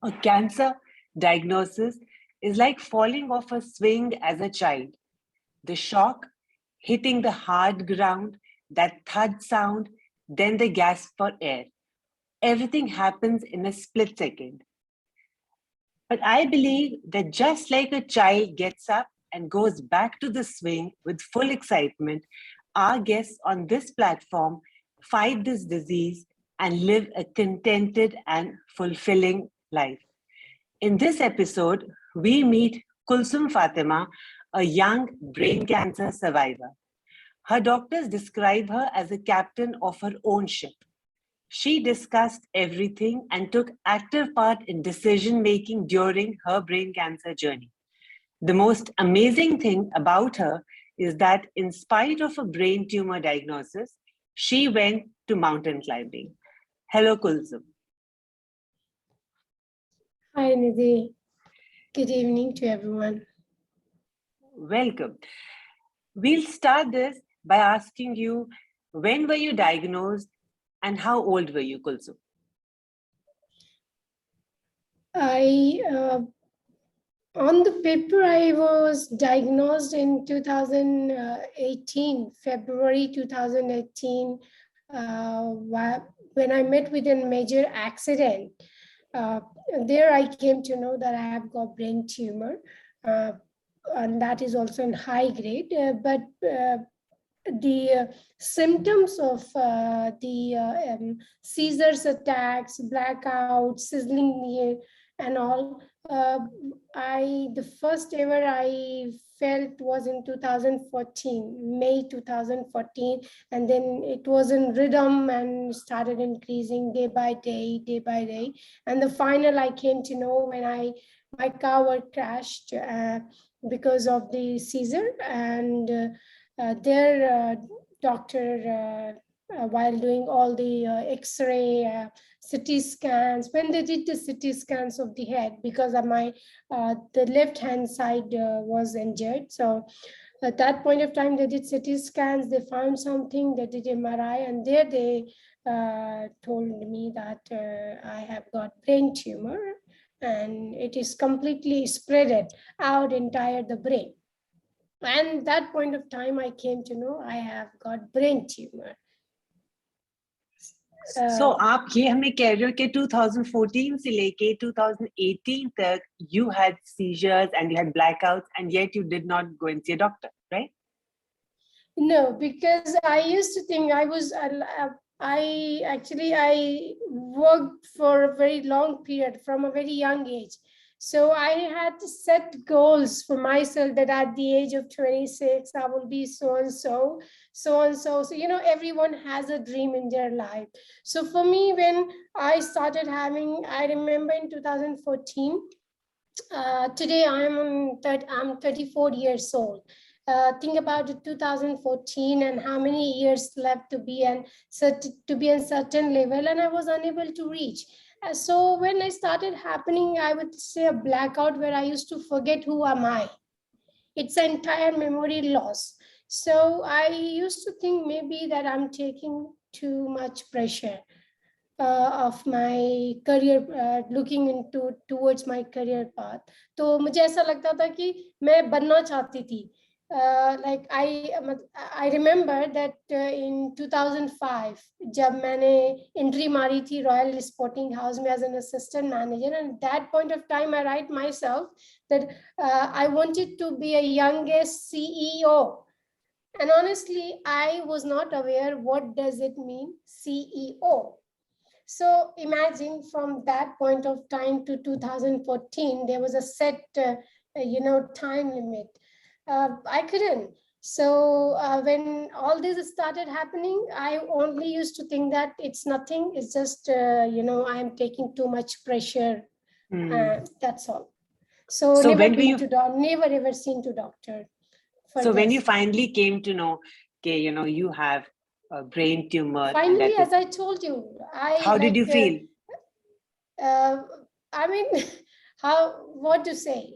A cancer diagnosis is like falling off a swing as a child. The shock, hitting the hard ground, that thud sound, then the gasp for air. Everything happens in a split second. But I believe that just like a child gets up and goes back to the swing with full excitement, our guests on this platform fight this disease and live a contented and fulfilling life. In this episode, we meet Kulsoom Fatima, a young brain cancer survivor. Her doctors describe her as a captain of her own ship. She discussed everything and took active part in decision making during her brain cancer journey. The most amazing thing about her is that, in spite of a brain tumor diagnosis, she went to mountain climbing. Hello, Kulsoom. Hi, Nidhi. Good evening to everyone. Welcome. We'll start this by asking you, when were you diagnosed and how old were you, Kulsoom? On the paper, I was diagnosed in 2018, February 2018, when I met with a major accident. There I came to know that I have got brain tumor, and that is also in high grade, but the symptoms of the seizures attacks, blackouts, sizzling ear, and all, the first ever I felt was in 2014, May 2014, and then it was in rhythm and started increasing day by day, and the final I came to know when my car crashed because of the seizure, and their doctor, while doing all the X-ray, CT scans, when they did the CT scans of the head, because of the left hand side was injured. So at that point of time, they did CT scans, they found something, they did MRI, and there they told me that I have got brain tumor, and it is completely spread out entire the brain. And that point of time, I came to know I have got brain tumor. So आप ये हमें कह रहे हो कि 2014 से लेके 2018 तक you had seizures and you had blackouts and yet you did not go and see a doctor, right? No, because I used to think I worked for a very long period from a very young age. So I had to set goals for myself that at the age of 26, I will be so and so, so and so. So, everyone has a dream in their life. So for me, when I started I remember in 2014, today I'm 34 years old. Think about it, 2014, and how many years left to be a certain level, and I was unable to reach. So when I started happening, I would say a blackout where I used to forget who am I. It's an entire memory loss. So I used to think maybe that I'm taking too much pressure of my career, looking towards my career path. तो मुझे ऐसा लगता था कि मैं बनना चाहती थी. Like I remember that in 2005, जब मैंने entry मारी थी Royal Sporting House में as an assistant manager, and at that point of time I write myself that I wanted to be a youngest CEO. And honestly, I was not aware what does it mean, CEO. So imagine from that point of time to 2014, there was a set, time limit. I couldn't. So when all this started happening, I only used to think that it's nothing. It's just, I'm taking too much pressure. That's all. So never ever seen to doctor. So when you finally came to know, okay, you have a brain tumor. Finally, as I told you, how did you feel? What to say?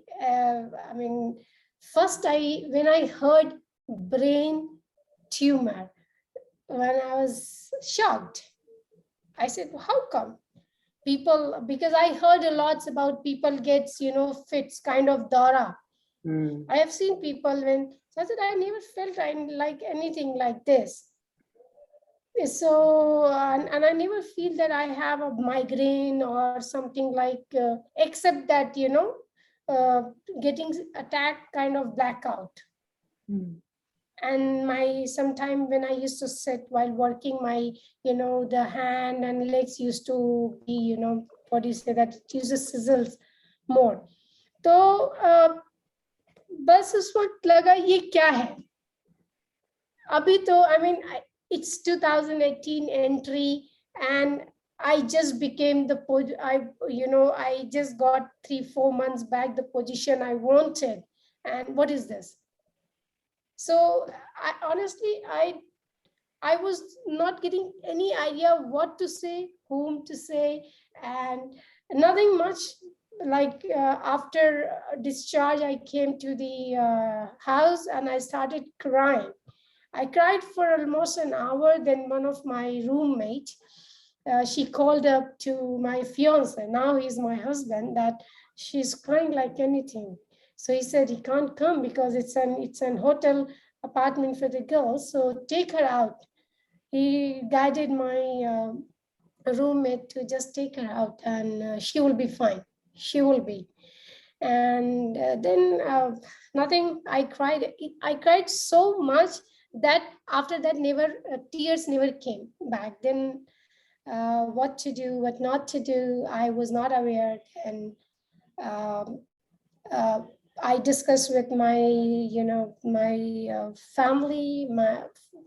First when I heard brain tumor, when I was shocked, I said, how come? people, because I heard a lot about people gets, fits, kind of Dora. I have seen people when, so I said, I never felt like anything like this. So, and I never feel that I have a migraine or something like, except that, getting attacked kind of blackout. And my sometime when I used to sit while working, my, the hand and legs used to be, what do you say, that it uses sizzles more. तो बस उस वक्त लगा ये क्या है अभी तो I mean it's 2018 entry and I just became I just got 3-4 months back the position I wanted, and what is this? So I was not getting any idea what to say, whom to say, and nothing much. Like after discharge, I came to the house and I started crying. I cried for almost an hour. Then one of my roommates, she called up to my fiance, now he's my husband, that she's crying like anything. So he said he can't come because it's an hotel apartment for the girls, so take her out. He guided my roommate to just take her out and she will be fine. She will be. And then nothing, I cried so much that after that tears never came back. Then what to do, what not to do, I was not aware. And um, uh, I discussed with my, my family,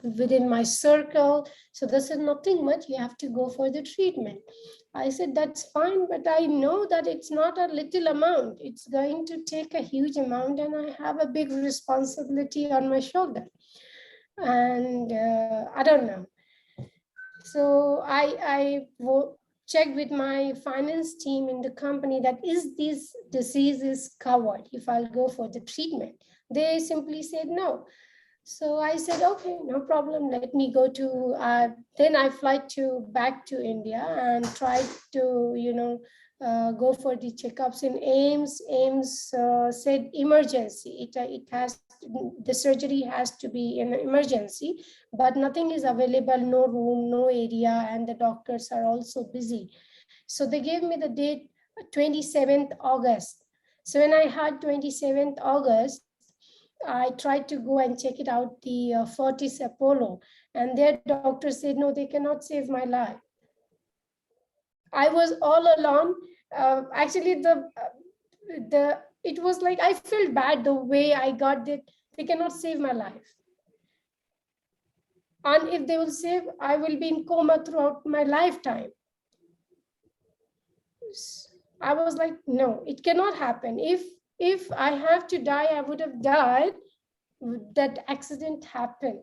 within my circle. So they said, nothing much, you have to go for the treatment. I said, that's fine, but I know that it's not a little amount. It's going to take a huge amount and I have a big responsibility on my shoulder. And I don't know. So I check with my finance team in the company that is this disease is covered if I'll go for the treatment. They simply said no. So I said, okay, no problem. Let me go to, then I fly back to India and try to, go for the checkups in AIMS. AIMS said emergency. The surgery has to be an emergency, but nothing is available, no room, no area, and the doctors are also busy. So they gave me the date 27th August. So when I had 27th August, I tried to go and check it out, the Fortis Apollo, and their doctor said, no, they cannot save my life. I was all alone. Actually, it was like, I felt bad the way I got it. They cannot save my life. And if they will save, I will be in coma throughout my lifetime. I was like, no, it cannot happen. If I have to die, I would have died. That accident happened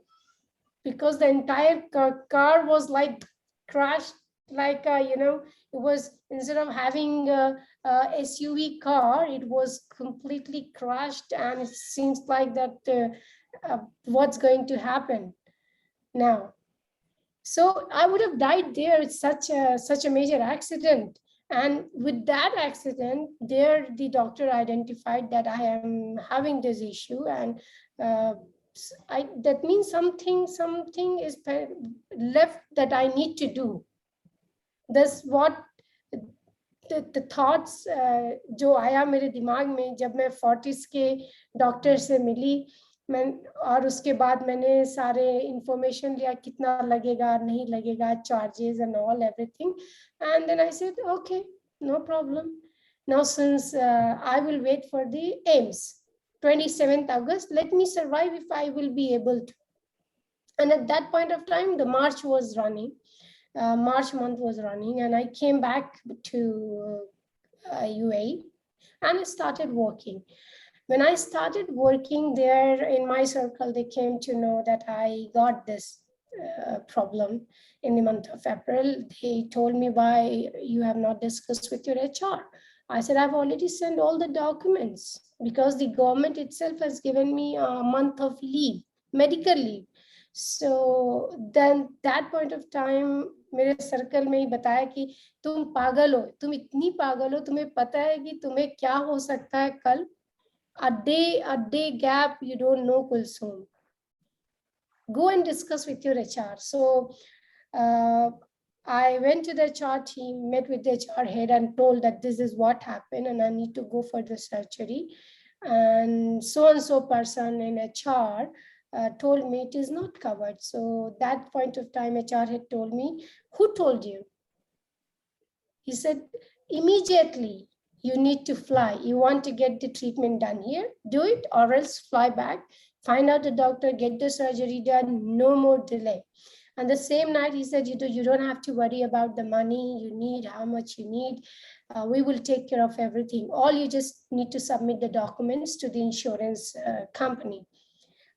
because the entire car was like crashed, like it was, instead of having a SUV car, it was completely crashed, and it seems like that what's going to happen now. So I would have died there. It's such a major accident. And with that accident, there the doctor identified that I am having this issue, and that means something is left that I need to do. That's what the thoughts जो आया मेरे दिमाग में जब मैं Fortis के doctor से मिली, और उसके बाद मैंने सारे इंफॉर्मेशन लिया, कितना लगेगा नहीं लगेगा, charges and all everything, and then I said okay, no problem. Now since I will wait for the AIMS 27th August, let me survive if I will be able to. And at that point of time, the March was running. March month was running, and I came back to UAE and I started working. When I started working there in my circle, they came to know that I got this problem in the month of April. They told me, why you have not discussed with your HR? I said, I've already sent all the documents because the government itself has given me a month of leave, medical leave. So then that point of time, मेरे circle में ही बताया कि तुम पागल हो, तुम इतनी पागल हो, तुम्हें पता है कि तुम्हें क्या हो सकता है कल. A day gap, you don't know, Kulsoom. Go and discuss with your HR. So I went to the HR team, met with the HR head and told that this is what happened and I need to go for the surgery. And so person in HR told me it is not covered. So that point of time, HR had told me, who told you? He said, immediately you need to fly. You want to get the treatment done here, do it, or else fly back, find out the doctor, get the surgery done, no more delay. And the same night, he said, you don't have to worry about the money you need, how much you need. We will take care of everything. All you just need to submit the documents to the insurance company.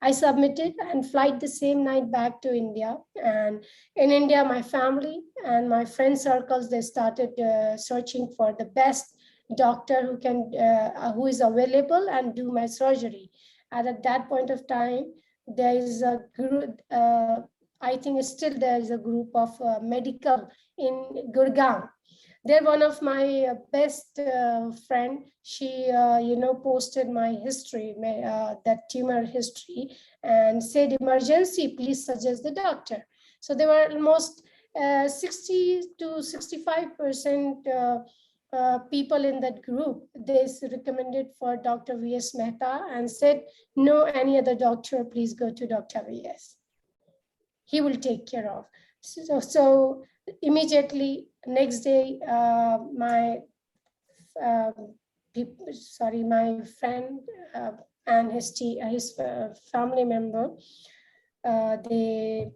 I submitted and flight the same night back to India. And in India, my family and my friend circles, they started searching for the best doctor who is available and do my surgery. And at that point of time, there is a group, I think still there is a group of medical in Gurgaon. They're one of my best friend. She, posted my history, that tumor history, and said, emergency, please suggest the doctor. So there were almost 60 to 65% people in that group. They recommended for Dr. V.S. Mehta and said, no, any other doctor, please go to Dr. V.S. He will take care of. So immediately next day, my friend and his family member, they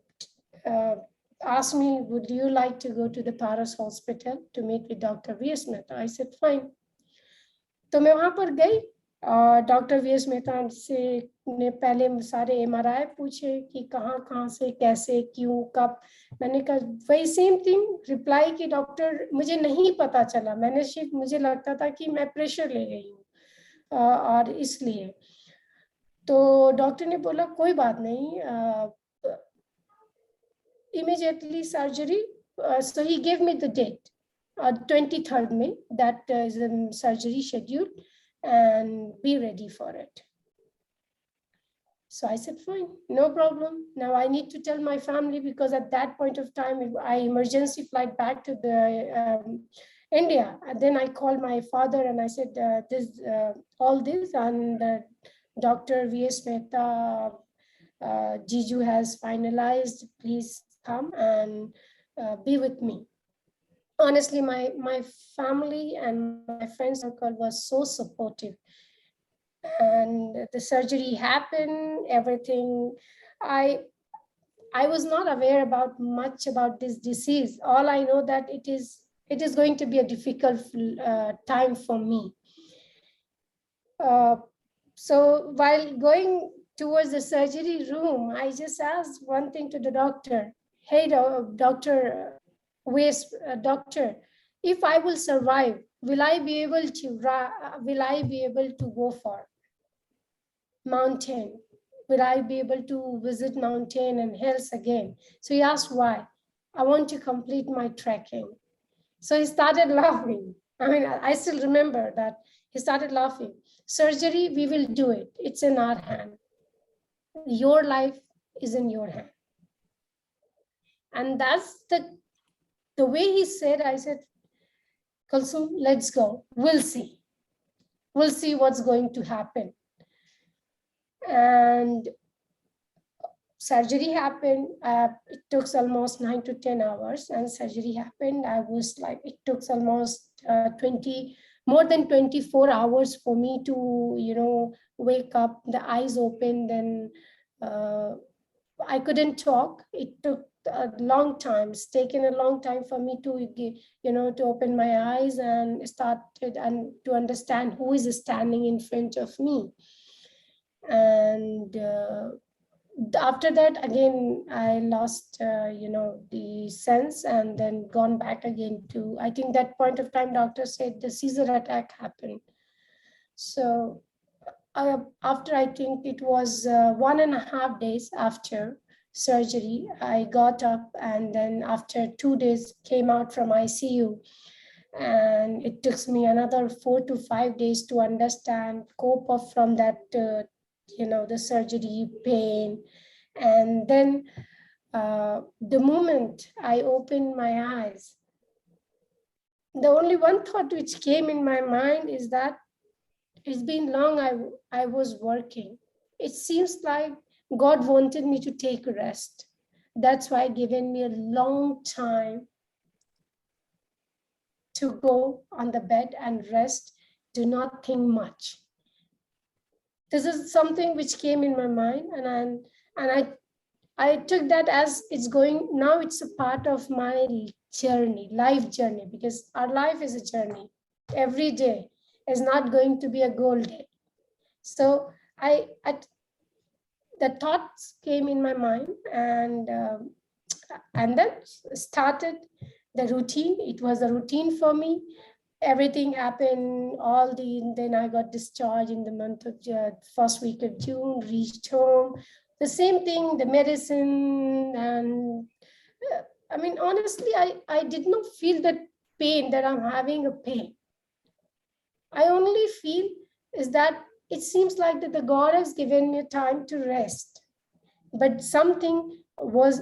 asked me, would you like to go to the Paris hospital to meet with Dr. V.S. Mehta? I said, fine. तो मैं वहाँ पर गई. Doctor VS. Mehta से ने पहले सारे MRI पूछे कि कहाँ से, कैसे, क्यों, कब. मैंने कहा वही सेम थिंग रिप्लाई की, डॉक्टर मुझे नहीं पता चला, मैंने सिर्फ, मुझे लगता था कि मैं प्रेशर ले रही हूँ और इसलिए. तो डॉक्टर ने बोला कोई बात नहीं, immediately surgery. So he gave me the date, 23rd May, that is a surgery schedule, and be ready for it. So I said, fine, no problem. Now I need to tell my family, because at that point of time, I emergency flight back to the India. And then I called my father and I said, all this, and Dr. V.S. Mehta, Jiju has finalized, please come and be with me. Honestly, my family and my friend circle was so supportive. And the surgery happened, everything. I was not aware about much about this disease. All I know that it is going to be a difficult time for me. So while going towards the surgery room, I just asked one thing to the doctor. Hey, doctor, doctor, if I will survive, will I be able to go for mountain? Will I be able to visit mountain and hills again? So he asked why. I want to complete my trekking. So he started laughing. I mean, I still remember that he started laughing. Surgery, we will do it. It's in our hand. Your life is in your hand. And that's the way he said. I said, Kulsoom, let's go. We'll see. We'll see what's going to happen. And surgery happened. It took almost 9 to 10 hours, and surgery happened. I was like, it took almost more than 24 hours for me to, wake up, the eyes open. Then I couldn't talk. It took a long time. It's taken a long time for me to open my eyes and started and to understand who is standing in front of me. And after that, again, I lost, the sense, and then gone back again to, I think that point of time, doctor said the seizure attack happened. So after, I think it was 1.5 days after, surgery, I got up, and then after 2 days came out from ICU. And it took me another 4 to 5 days to understand, cope up from that, the surgery pain. And then the moment I opened my eyes, the only one thought which came in my mind is that it's been long I was working. It seems like God wanted me to take a rest. That's why given me a long time to go on the bed and rest, do not think much. This is something which came in my mind, and I took that as it's going, now it's a part of my journey, life journey, because our life is a journey. Every day is not going to be a goal day. So the thoughts came in my mind, and then started the routine. It was a routine for me. Everything happened, then I got discharged in the month of first week of June, reached home. The same thing, the medicine, and I mean, honestly, I did not feel that pain, that I'm having a pain. I only feel is that it seems like that the God has given me time to rest, but something was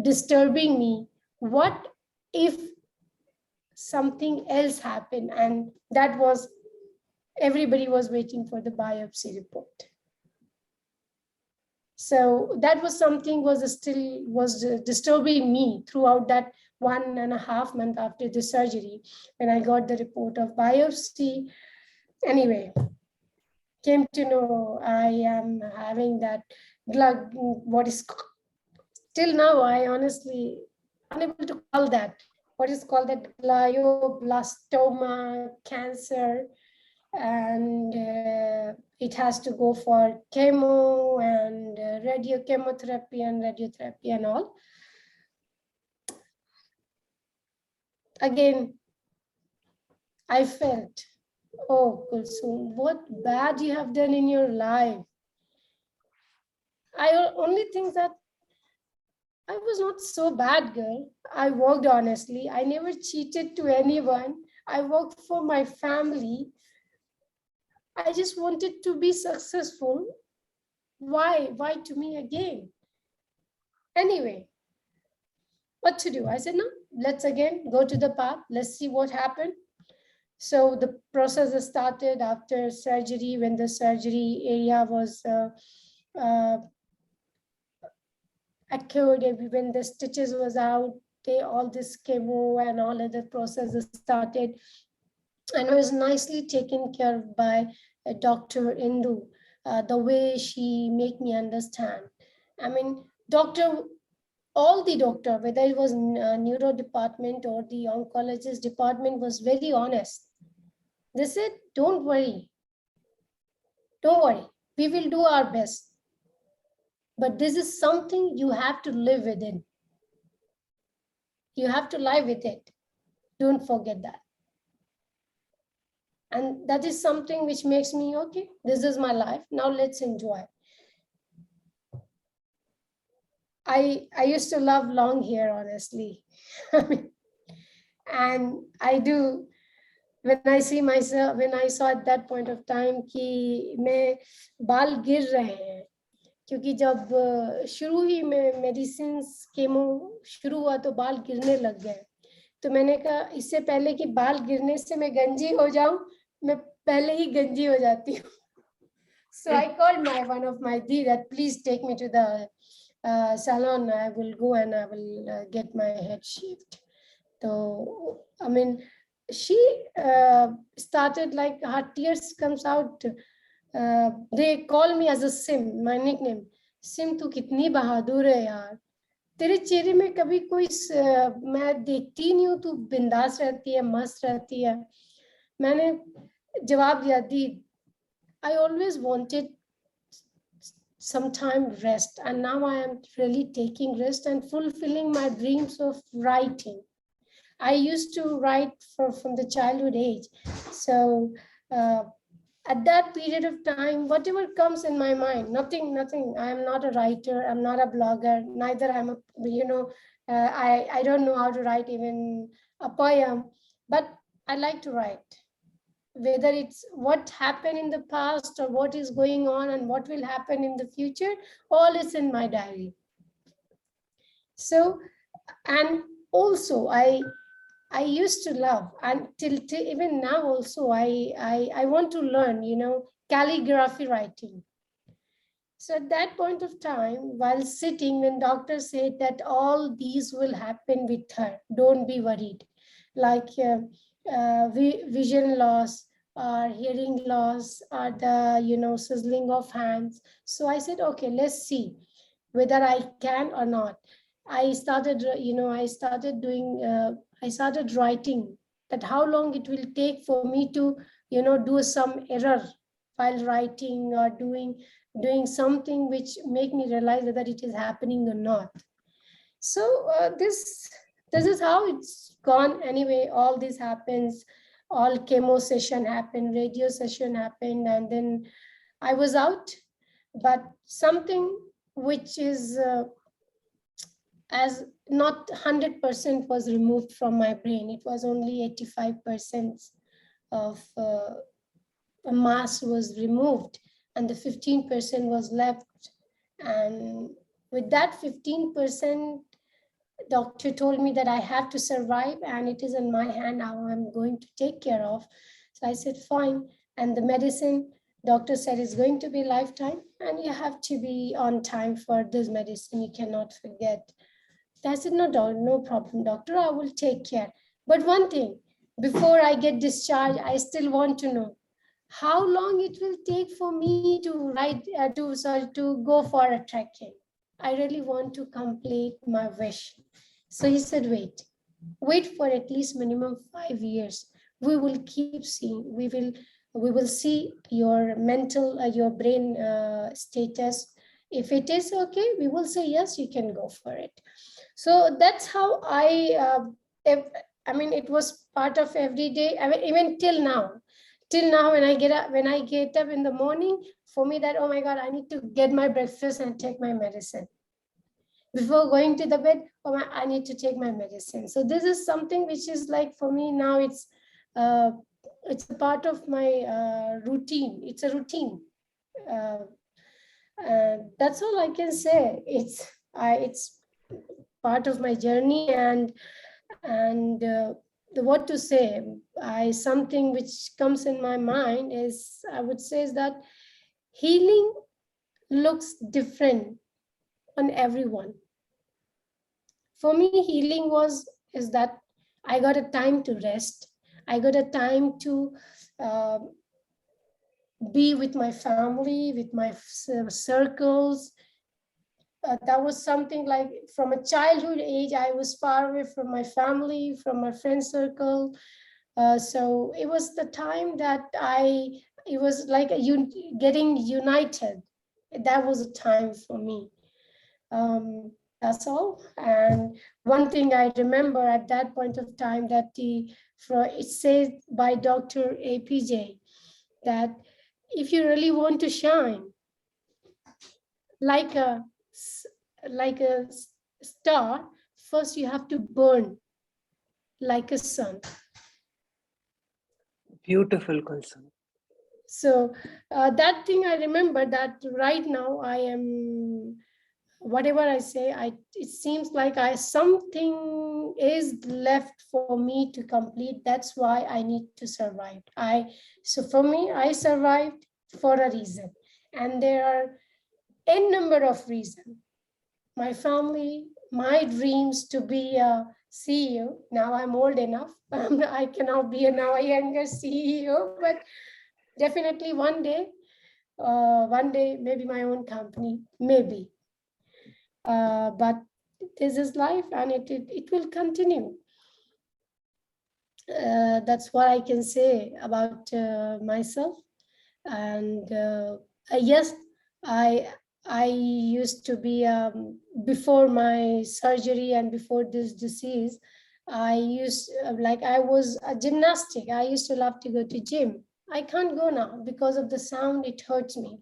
disturbing me. What if something else happened? And that was, everybody was waiting for the biopsy report. So that was something was disturbing me throughout that 1.5 months after the surgery, when I got the report of biopsy. Anyway, came to know I am having that what is, till now I honestly unable to call that, what is called that glioblastoma cancer. And it has to go for chemo and chemotherapy and radiotherapy and all. Again, I felt, oh, Kulsoom, what bad you have done in your life. I only think that I was not so bad, girl. I worked honestly. I never cheated to anyone. I worked for my family. I just wanted to be successful. Why to me again? Anyway, what to do? I said, no, let's again go to the path. Let's see what happened. So the process started after surgery, when the surgery area was occurred, when the stitches was out, all this chemo and all other processes started. And I was nicely taken care of by Dr. Indu, the way she made me understand. I mean, all the doctor, whether it was neuro department or the oncologist department, was very honest. They said, don't worry, we will do our best. But this is something you have to live within. You have to live with it. Don't forget that. And that is something which makes me, okay, this is my life. Now let's enjoy. I used to love long hair, honestly. And I do, when I see myself, when I saw at that point of time कि मैं बाल गिर रहे हैं, क्योंकि जब शुरू ही में मेडिसिन केमो शुरू हुआ तो बाल गिरने लग गए. तो मैंने कहा इससे पहले कि बाल गिरने से मैं गंजी हो जाऊं, मैं पहले ही गंजी हो जाती हूँ. So I called one of my the that please take me to the salon. I will go and I will get my head shaved. So I mean, she started like her tears comes out. They call me as a Sim, my nickname. Sim, तू कितनी बहादुर है यार. तेरे चेहरे में कभी कोई मैं देखती नहीं हूँ, तू बिंदास रहती है, मस्त रहती है. मैंने जवाब दिया, दी, I always wanted some time rest, and now I am really taking rest and fulfilling my dreams of writing. I used to write from the childhood age. So at that period of time, whatever comes in my mind, nothing. I am not a writer. I'm not a blogger. Neither I'm a, I don't know how to write even a poem, but I like to write. Whether it's what happened in the past or what is going on and what will happen in the future, all is in my diary. So, and also I used to love, and till even now also I want to learn, calligraphy writing. So at that point of time, while sitting, when doctor said that all these will happen with her, don't be worried, like vision loss or hearing loss or the sizzling of hands. So I said, okay, let's see whether I can or not. I started, I started writing that how long it will take for me to, do some error while writing or doing something which make me realize whether it is happening or not. So this is how it's gone. Anyway, all this happens. All chemo session happened, radio session happened, and then I was out. But something which is as not 100% was removed from my brain. It was only 85% of mass was removed, and the 15% was left. And with that 15%, doctor told me that I have to survive, and it is in my hand how I'm going to take care of. So I said, fine. And the medicine, doctor said, is going to be lifetime, and you have to be on time for this medicine. You cannot forget. I said, no problem, doctor. I will take care. But one thing, before I get discharged, I still want to know how long it will take for me to to go for a trekking. I really want to complete my wish. So he said, wait for at least minimum 5 years. We will keep seeing. We will see your mental, your brain status. If it is okay, we will say yes, you can go for it. So that's how I mean, it was part of every day. I mean, even till now, when I get up in the morning, for me that, oh my God, I need to get my breakfast and take my medicine. Before going to the bed, I need to take my medicine. So this is something which is like, for me now, it's a part of my routine. It's a routine. That's all I can say. It's part of my journey, and what to say, something which comes in my mind is, I would say, is that healing looks different on everyone. For me, healing is that I got a time to rest. I got a time to be with my family, with my circles. That was something like, from a childhood age, I was far away from my family, from my friend circle. So it was the time that it was like getting united. That was a time for me. That's all. And one thing I remember at that point of time, that it says by Dr. APJ that if you really want to shine like a star, first you have to burn like a sun. Beautiful, Kulsoom. So that thing I remember, that right now I am, whatever I say, it seems like something is left for me to complete. That's why I need to survive. So for me, I survived for a reason, and there are n number of reasons. My family, my dreams to be a CEO. Now I'm old enough. I cannot be now a younger CEO, but definitely one day, maybe my own company, maybe. But this is life, and it will continue. That's what I can say about myself. And yes, I used to be, before my surgery and before this disease, I was a gymnastic. I used to love to go to gym. I can't go now because of the sound. It hurts me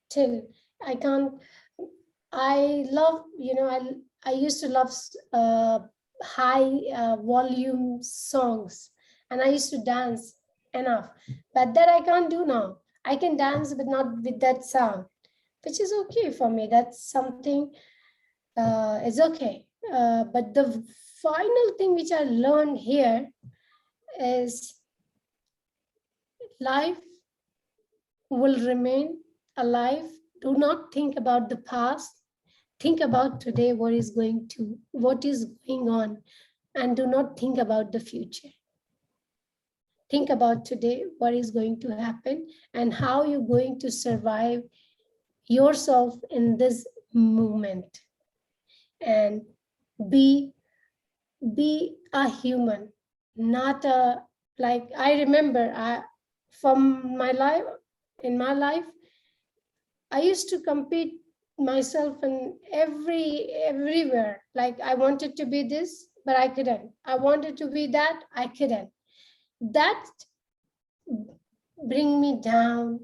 till I can't. I love, I used to love high volume songs, and I used to dance enough, but that I can't do now. I can dance, but not with that sound, which is okay for me. That's something is okay. But the final thing which I learned here is life will remain alive. Do not think about the past. Think about today, what is going on, and do not think about the future. Think about today, what is going to happen, and how you're going to survive yourself in this moment. And be a human, not a, like, I remember from my life, in my life, I used to compete myself in everywhere. Like, I wanted to be this, but I couldn't. I wanted to be that, I couldn't. That bring me down.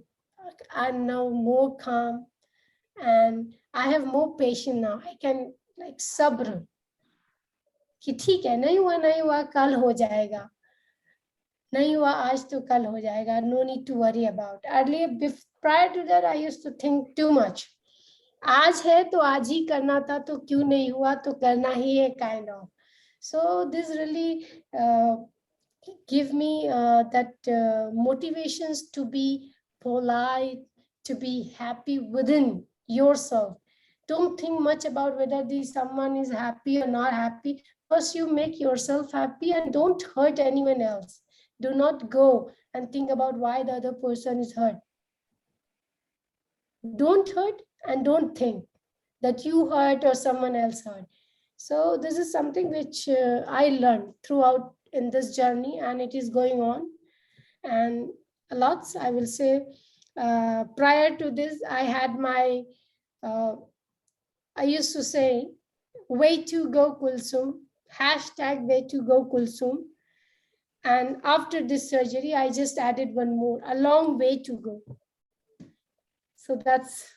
I'm now more calm, and I have more patience now. I can, like, sabr कि ठीक है, नहीं हुआ कल हो जाएगा, नहीं हुआ आज तो कल हो जाएगा. No need to worry about. Earlier, prior to that, I used to think too much. आज है तो आज ही करना था, तो क्यों नहीं हुआ, तो करना ही है, kind of. So this really give me that motivations to be polite, to be happy within yourself. Don't think much about whether someone is happy or not happy. First, you make yourself happy and don't hurt anyone else. Do not go and think about why the other person is hurt. Don't hurt and don't think that you hurt or someone else hurt. So this is something which I learned throughout in this journey, and it is going on. And lots, I will say, prior to this, I had my, I used to say, way to go Kulsoom, hashtag way to go Kulsoom. And after this surgery, I just added one more, a long way to go. So that's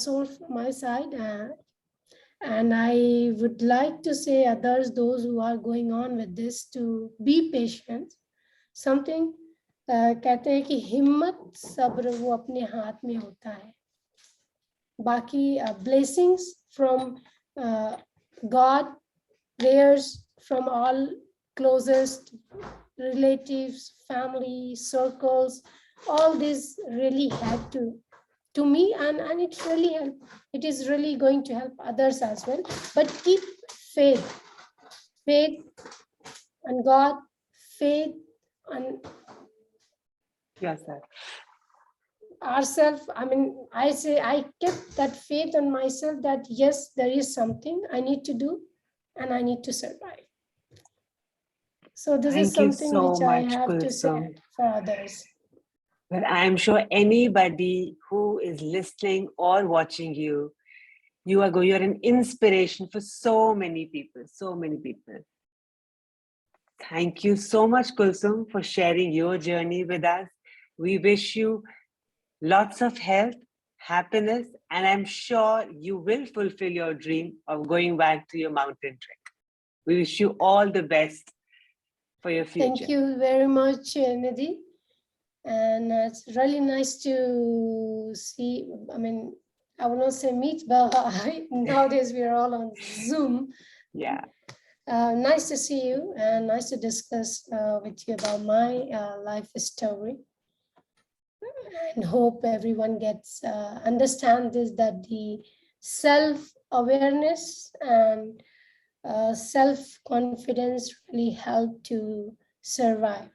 all from my side. And I would like to say others, those who are going on with this, to be patient. Something कहते हैं कि हिम्मत सब्र वो अपने हाथ में होता है. बाकी blessings from God, prayers from all closest relatives, family, circles, all this really helped to me, and it really helped. It is really going to help others as well. But keep faith on God, faith on yourself, ourselves. I mean, I say I kept that faith on myself that yes, there is something I need to do, and I need to survive. So this is something which I have to say for others. But I'm sure anybody who is listening or watching you, you're an inspiration for so many people, so many people. Thank you so much, Kulsoom, for sharing your journey with us. We wish you lots of health, happiness, and I'm sure you will fulfill your dream of going back to your mountain trek. We wish you all the best for your future. Thank you very much, Nidhi. And it's really nice to see. I mean, I will not say meet, but nowadays we are all on Zoom. Yeah. Nice to see you, and nice to discuss with you about my life story. And hope everyone gets understand this, that the self-awareness and self-confidence really help to survive.